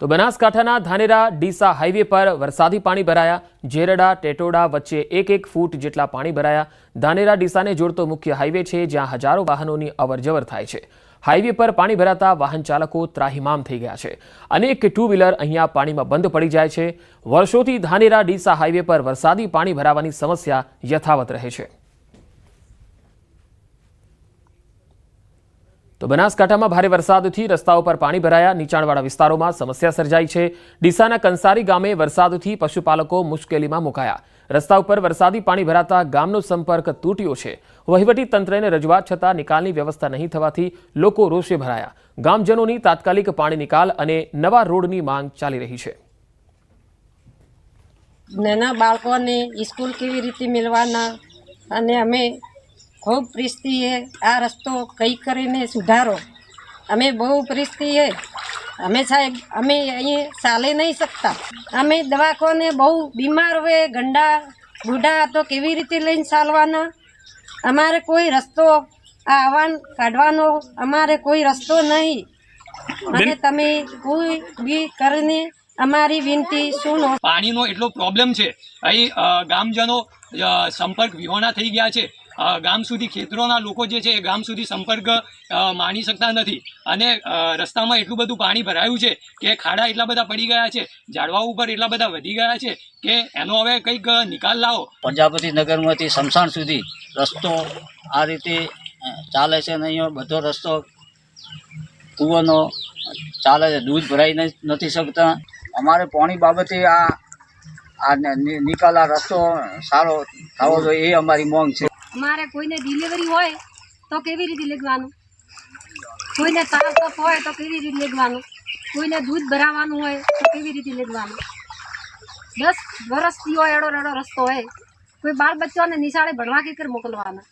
तो बनासकांठाना धानेरा डीसा हाईवे पर वरसादी पाणी भराया। जेरड़ा टेटोड़ा वच्चे एक एक फूट जेटला पाणी भराया। धानेरा डीसा ने जोड़तो मुख्य हाईवे छे, ज्यां हजारों वाहनोनी अवरजवर थाय छे। हाईवे पर पाणी भराता वाहन चालको त्राहिमाम थई गया छे। अनेक टू व्हीलर अहींया पाणीमां बंध पड़ी जाय छे। वर्षोथी धानेरा डीसा हाईवे पर वरसादी पाणी भरावानी समस्या यथावत रहे छे। तो बनासकांठामां भारे वरसादथी रस्ताओं पर पाणी भराया। नीचाणवाळा विस्तारोमां समस्या सर्जाई छे। डीसाना कंसारी गामे वरसादथी पशुपालको मुश्केलीमां मुकाया। रस्ता पर वरसादी पाणी भराता गामनो संपर्क तूट्यो छे। वहीवटी तंत्रने रजूआत छतां निकालनी व्यवस्था नहीं थवाथी लोको रोषे भराया। गामजनोनी तात्कालिक पाणी निकाल अने नवा रोडनी मांग चाली रही छे। नाना बाळकोने स्कूल केवी रीते मिलवाना अने अमे खूब परिस्थिति है। आ रस्तो कई करीने सुधारो। अमे बहु परिस्थिति है। हमें साहेब अमे अहीं चाली नहीं सकता। अमे दवाखाने बहु बीमार हुए गंडा बूढ़ा तो केवी रीते लईने चालवाना। अमारे कोई रस्तो आवान काढवानो अमारे कोई रस्तो नहीं। अने तमे कोई भी करीने अमारी विनती सुनो। पाणीनो एटलो प्रॉब्लम छे। અહીં ગામજનો સંપર્ક વિહોણા થઈ ગયા છે। ગામ સુધી ખેતરોના લોકો જે છે એ ગામ સુધી સંપર્ક માણી શકતા નથી અને રસ્તામાં એટલું બધું પાણી ભરાયું છે કે ખાડા એટલા બધા પડી ગયા છે, ઝાડવા ઉપર એટલા બધા વધી ગયા છે કે એનો હવે કંઈક નિકાલ લાવો। પ્રજાપતિ નગરમાંથી શમશાન સુધી રસ્તો આ રીતે ચાલે છે ને અહીંયા બધો રસ્તો કૂવાનો ચાલે છે, દૂધ ભરાઈ નથી શકતા। અમારે પાણી બાબતે આ નિકાલ આ રસ્તો સારો થવો જોઈએ એ અમારી માંગ છે। અમારે કોઈને ડિલિવરી હોય તો કેવી રીતે લેવાનું, કોઈને તાવ તપ હોય તો કેવી રીતે લેવાનું, કોઈને દૂધ ભરાવાનું હોય તો કેવી રીતે લેવાનું। 10 વર્ષથી હોય એડો રસ્તો હોય, કોઈ બાળ બચ્ચાને નિશાળે ભણવા કે મોકલવાના।